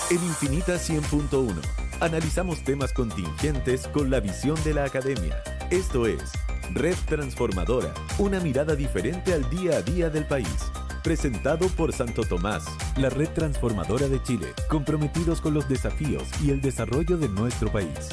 En Infinita 100.1 analizamos temas contingentes con la visión de la academia. Esto es Red Transformadora, una mirada diferente al día a día del país. Presentado por Santo Tomás, la red transformadora de Chile, comprometidos con los desafíos y el desarrollo de nuestro país.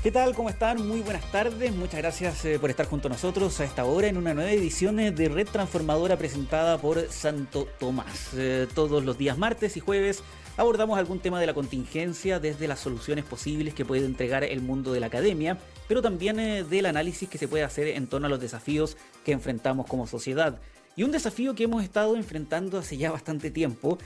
¿Qué tal? ¿Cómo están? Muy buenas tardes. Muchas gracias por estar junto a nosotros a esta hora en una nueva edición de Red Transformadora presentada por Santo Tomás. Todos los días martes y jueves abordamos algún tema de la contingencia desde las soluciones posibles que puede entregar el mundo de la academia, pero también del análisis que se puede hacer en torno a los desafíos que enfrentamos como sociedad. Y un desafío que hemos estado enfrentando hace ya bastante tiempo,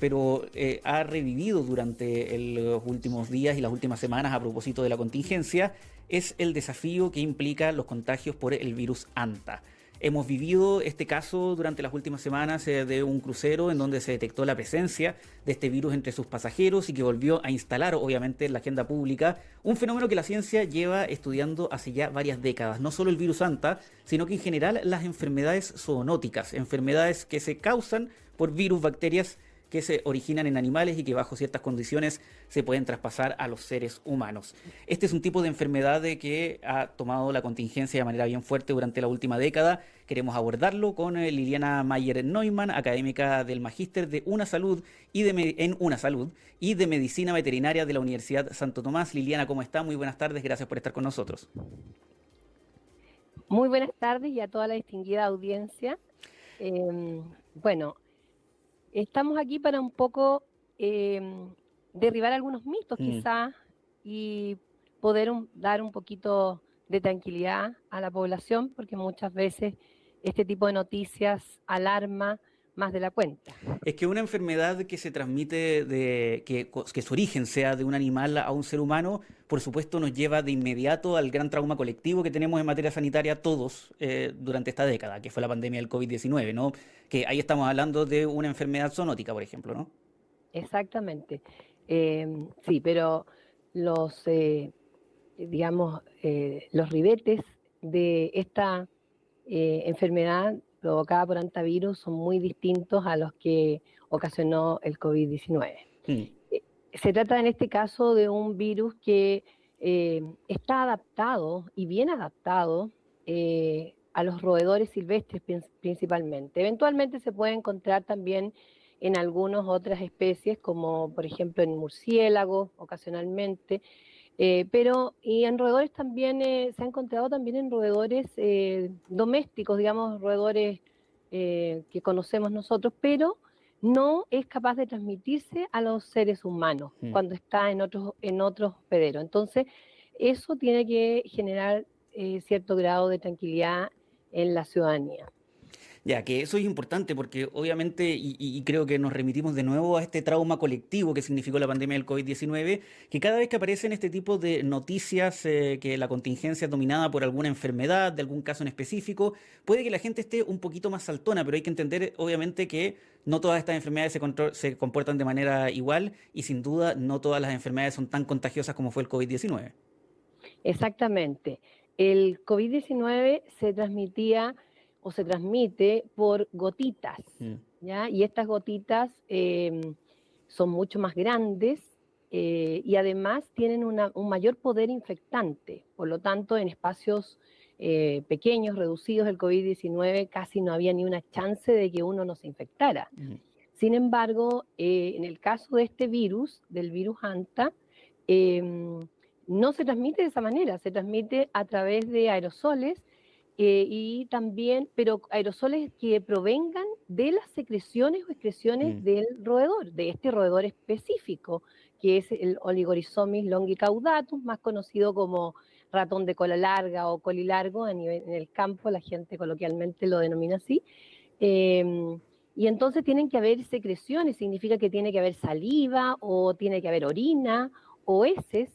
pero ha revivido durante los últimos días y las últimas semanas a propósito de la contingencia, es el desafío que implica los contagios por el virus Anta. Hemos vivido este caso durante las últimas semanas de un crucero en donde se detectó la presencia de este virus entre sus pasajeros y que volvió a instalar, obviamente, en la agenda pública un fenómeno que la ciencia lleva estudiando hace ya varias décadas. No solo el virus Anta, sino que en general las enfermedades zoonóticas, enfermedades que se causan por virus, bacterias que se originan en animales y que bajo ciertas condiciones se pueden traspasar a los seres humanos. Este es un tipo de enfermedad que ha tomado la contingencia de manera bien fuerte durante la última década. Queremos abordarlo con Liliana Mayer-Neumann, académica del Magíster de Una Salud en Una Salud y de Medicina Veterinaria de la Universidad Santo Tomás. Liliana, ¿cómo está? Muy buenas tardes, gracias por estar con nosotros. Muy buenas tardes y a toda la distinguida audiencia. Bueno, estamos aquí para un poco derribar algunos mitos quizás y poder dar un poquito de tranquilidad a la población, porque muchas veces este tipo de noticias alarma más de la cuenta. Es que una enfermedad que se transmite, que su origen sea de un animal a un ser humano, por supuesto nos lleva de inmediato al gran trauma colectivo que tenemos en materia sanitaria todos durante esta década, que fue la pandemia del COVID-19, ¿no? Que ahí estamos hablando de una enfermedad zoonótica, por ejemplo, ¿no? Exactamente. Sí, pero los, los ribetes de esta enfermedad provocada por antivirus son muy distintos a los que ocasionó el COVID-19. Se trata en este caso de un virus que está adaptado y bien adaptado a los roedores silvestres principalmente. Eventualmente se puede encontrar también en algunas otras especies, como por ejemplo en murciélagos ocasionalmente, y en roedores también se ha encontrado también en roedores domésticos, digamos, roedores que conocemos nosotros, pero no es capaz de transmitirse a los seres humanos cuando está en otros hospederos. Entonces, eso tiene que generar cierto grado de tranquilidad en la ciudadanía. Ya, que eso es importante porque obviamente, y creo que nos remitimos de nuevo a este trauma colectivo que significó la pandemia del COVID-19, que cada vez que aparecen este tipo de noticias, que la contingencia es dominada por alguna enfermedad, de algún caso en específico, puede que la gente esté un poquito más saltona, pero hay que entender obviamente que no todas estas enfermedades se comportan de manera igual y sin duda no todas las enfermedades son tan contagiosas como fue el COVID-19. Exactamente. El COVID-19 se transmitía o se transmite por gotitas, ¿ya? Y estas gotitas son mucho más grandes y además tienen un mayor poder infectante. Por lo tanto, en espacios pequeños, reducidos, el COVID-19 casi no había ni una chance de que uno no se infectara. Sin embargo, en el caso de este virus, del virus Anta, no se transmite de esa manera, se transmite a través de aerosoles y también, pero aerosoles que provengan de las secreciones o excreciones del roedor, de este roedor específico, que es el Oligorhizomys longicaudatus, más conocido como ratón de cola larga o colilargo en el campo, la gente coloquialmente lo denomina así. Y entonces tienen que haber secreciones, significa que tiene que haber saliva o tiene que haber orina o heces,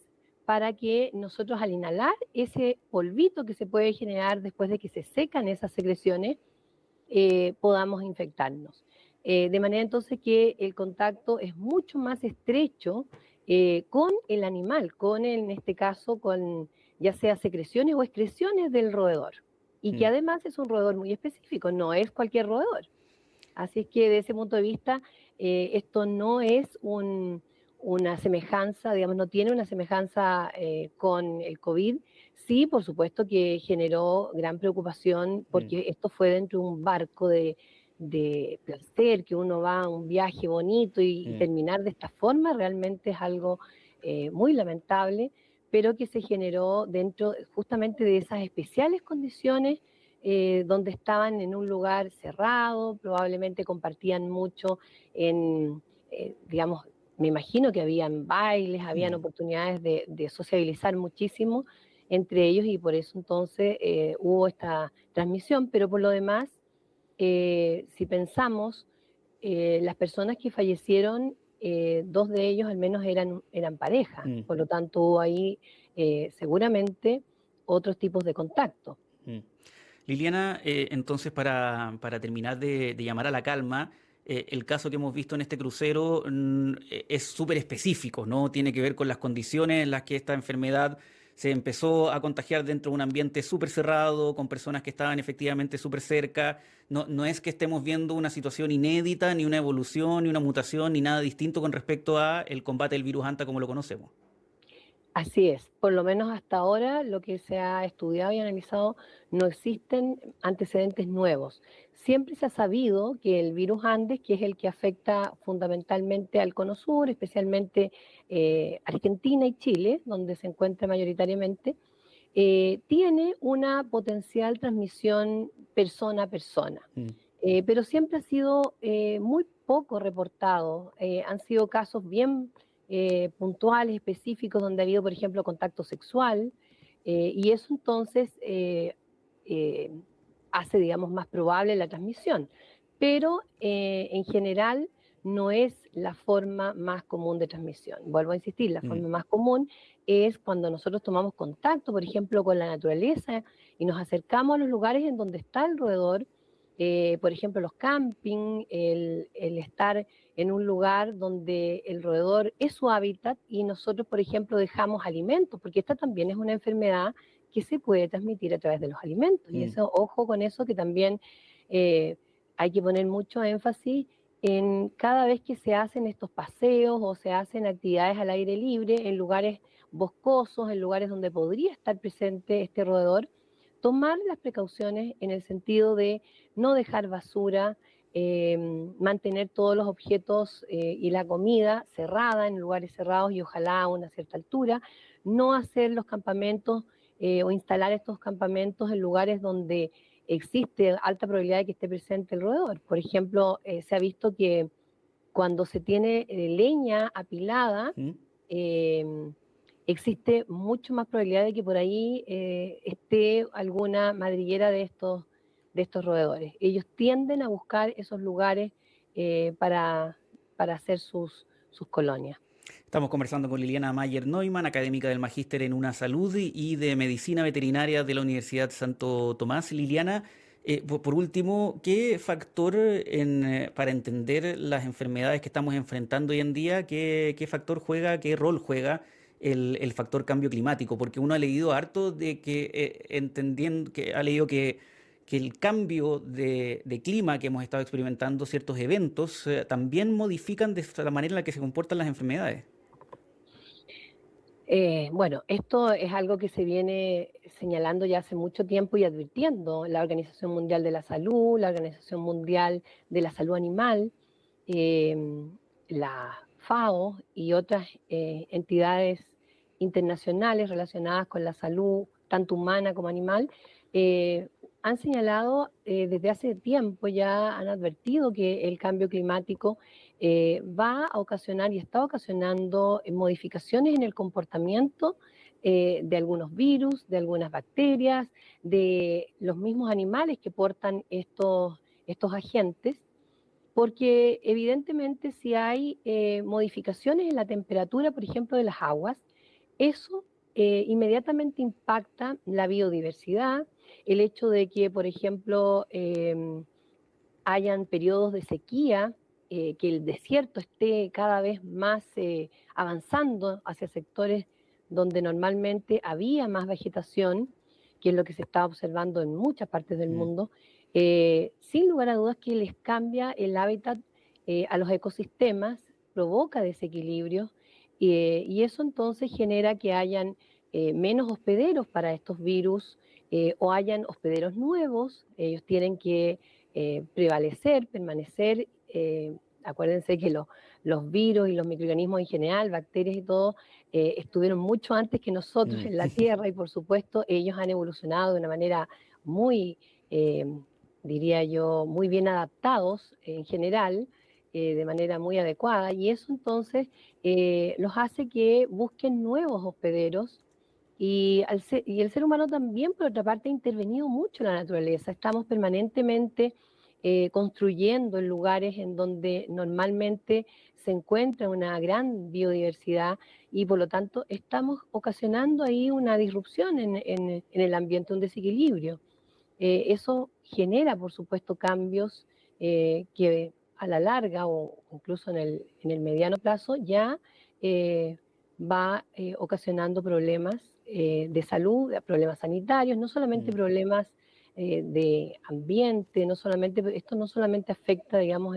para que nosotros al inhalar ese polvito que se puede generar después de que se secan esas secreciones, podamos infectarnos. De manera entonces que el contacto es mucho más estrecho con el animal, en este caso, con ya sea secreciones o excreciones del roedor. Y que además es un roedor muy específico, no es cualquier roedor. Así es que de ese punto de vista, esto no es una semejanza, digamos, no tiene una semejanza con el COVID. Sí, por supuesto que generó gran preocupación porque esto fue dentro de un barco de placer, que uno va a un viaje bonito y terminar de esta forma realmente es algo muy lamentable, pero que se generó dentro justamente de esas especiales condiciones donde estaban en un lugar cerrado, probablemente compartían mucho digamos, me imagino que habían bailes, habían oportunidades de sociabilizar muchísimo entre ellos y por eso entonces hubo esta transmisión, pero por lo demás, si pensamos, las personas que fallecieron, dos de ellos al menos eran pareja, por lo tanto hubo ahí seguramente otros tipos de contacto. Liliana, entonces para terminar de llamar a la calma, el caso que hemos visto en este crucero es súper específico, ¿no? Tiene que ver con las condiciones en las que esta enfermedad se empezó a contagiar dentro de un ambiente súper cerrado, con personas que estaban efectivamente súper cerca. No, no es que estemos viendo una situación inédita, ni una evolución, ni una mutación, ni nada distinto con respecto a el combate del virus Anta como lo conocemos. Así es, por lo menos hasta ahora lo que se ha estudiado y analizado no existen antecedentes nuevos. Siempre se ha sabido que el virus Andes, que es el que afecta fundamentalmente al Cono Sur, especialmente Argentina y Chile, donde se encuentra mayoritariamente, tiene una potencial transmisión persona a persona. Pero siempre ha sido muy poco reportado. Han sido casos bien puntuales, específicos, donde ha habido, por ejemplo, contacto sexual, y eso entonces hace, digamos, más probable la transmisión. Pero en general no es la forma más común de transmisión. Vuelvo a insistir, la forma más común es cuando nosotros tomamos contacto, por ejemplo, con la naturaleza y nos acercamos a los lugares en donde está el roedor, por ejemplo, los camping, el estar en un lugar donde el roedor es su hábitat y nosotros, por ejemplo, dejamos alimentos, porque esta también es una enfermedad que se puede transmitir a través de los alimentos. Y eso, ojo con eso, que también hay que poner mucho énfasis en cada vez que se hacen estos paseos o se hacen actividades al aire libre en lugares boscosos, en lugares donde podría estar presente este roedor, tomar las precauciones en el sentido de no dejar basura, mantener todos los objetos y la comida cerrada en lugares cerrados y ojalá a una cierta altura, no hacer los campamentos o instalar estos campamentos en lugares donde existe alta probabilidad de que esté presente el roedor. Por ejemplo, se ha visto que cuando se tiene leña apilada, existe mucho más probabilidad de que por ahí esté alguna madriguera de estos roedores. Ellos tienden a buscar esos lugares para hacer sus colonias. Estamos conversando con Liliana Mayer Neumann, académica del Magíster en Una Salud y de Medicina Veterinaria de la Universidad Santo Tomás. Liliana, por último, ¿qué factor para entender las enfermedades que estamos enfrentando hoy en día, qué factor juega, qué rol juega el factor cambio climático? Porque uno ha leído harto de que, entendiendo, que ha leído que el cambio de clima que hemos estado experimentando, ciertos eventos, también modifican de la manera en la que se comportan las enfermedades. Bueno, esto es algo que se viene señalando ya hace mucho tiempo y advirtiendo la Organización Mundial de la Salud, la Organización Mundial de la Salud Animal, la FAO y otras entidades internacionales relacionadas con la salud, tanto humana como animal, han señalado desde hace tiempo, ya han advertido que el cambio climático va a ocasionar y está ocasionando modificaciones en el comportamiento de algunos virus, de algunas bacterias, de los mismos animales que portan estos agentes, porque evidentemente si hay modificaciones en la temperatura, por ejemplo, de las aguas, eso inmediatamente impacta la biodiversidad, el hecho de que, por ejemplo, hayan periodos de sequía, que el desierto esté cada vez más avanzando hacia sectores donde normalmente había más vegetación, que es lo que se está observando en muchas partes del mundo, sin lugar a dudas que les cambia el hábitat a los ecosistemas, provoca desequilibrios y eso entonces genera que hayan menos hospederos para estos virus o hayan hospederos nuevos. Ellos tienen que prevalecer, permanecer. Acuérdense que los virus y los microorganismos en general, bacterias y todo, estuvieron mucho antes que nosotros en la Tierra y por supuesto ellos han evolucionado de una manera muy, diría yo, muy bien adaptados en general, de manera muy adecuada, y eso entonces los hace que busquen nuevos hospederos. Y el ser humano también, por otra parte, ha intervenido mucho en la naturaleza. Estamos permanentemente construyendo en lugares en donde normalmente se encuentra una gran biodiversidad y por lo tanto estamos ocasionando ahí una disrupción en el ambiente, un desequilibrio. Eso genera, por supuesto, cambios que a la larga o incluso en el mediano plazo ya va ocasionando problemas de salud, problemas sanitarios, no solamente problemas de ambiente, esto no solamente afecta, digamos,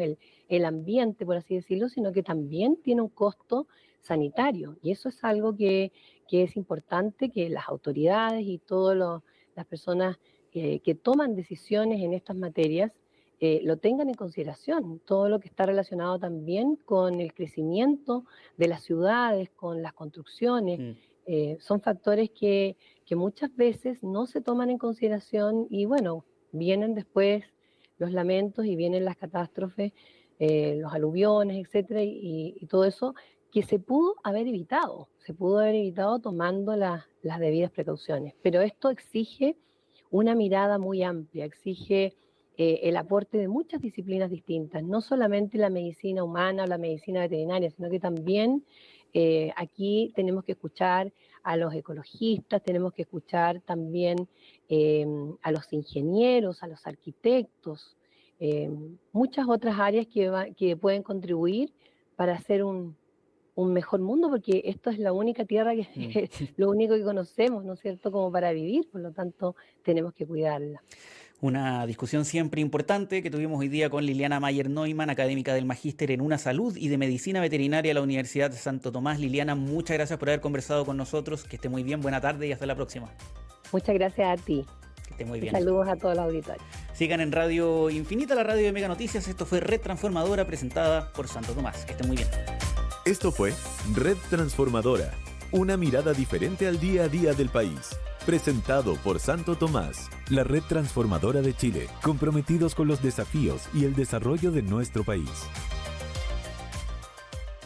el ambiente, por así decirlo, sino que también tiene un costo sanitario. Y eso es algo que es importante que las autoridades y todas las personas que toman decisiones en estas materias lo tengan en consideración. Todo lo que está relacionado también con el crecimiento de las ciudades, con las construcciones, son factores que muchas veces no se toman en consideración y bueno, vienen después los lamentos y vienen las catástrofes, los aluviones, etcétera, y todo eso que se pudo haber evitado tomando las debidas precauciones. Pero esto exige una mirada muy amplia, exige el aporte de muchas disciplinas distintas, no solamente la medicina humana o la medicina veterinaria, sino que también aquí tenemos que escuchar a los ecologistas, tenemos que escuchar también a los ingenieros, a los arquitectos, muchas otras áreas que pueden contribuir para hacer un mejor mundo, porque esto es la única tierra, lo único que conocemos, ¿no es cierto?, como para vivir, por lo tanto tenemos que cuidarla. Una discusión siempre importante que tuvimos hoy día con Liliana Mayer-Neumann, académica del Magíster en Una Salud y de Medicina Veterinaria de la Universidad de Santo Tomás. Liliana, muchas gracias por haber conversado con nosotros. Que esté muy bien, buena tarde y hasta la próxima. Muchas gracias a ti. Que esté muy bien. Saludos a todos los auditores. Sigan en Radio Infinita, la radio de Mega Noticias. Esto fue Red Transformadora presentada por Santo Tomás. Que esté muy bien. Esto fue Red Transformadora, una mirada diferente al día a día del país. Presentado por Santo Tomás, la red transformadora de Chile, comprometidos con los desafíos y el desarrollo de nuestro país.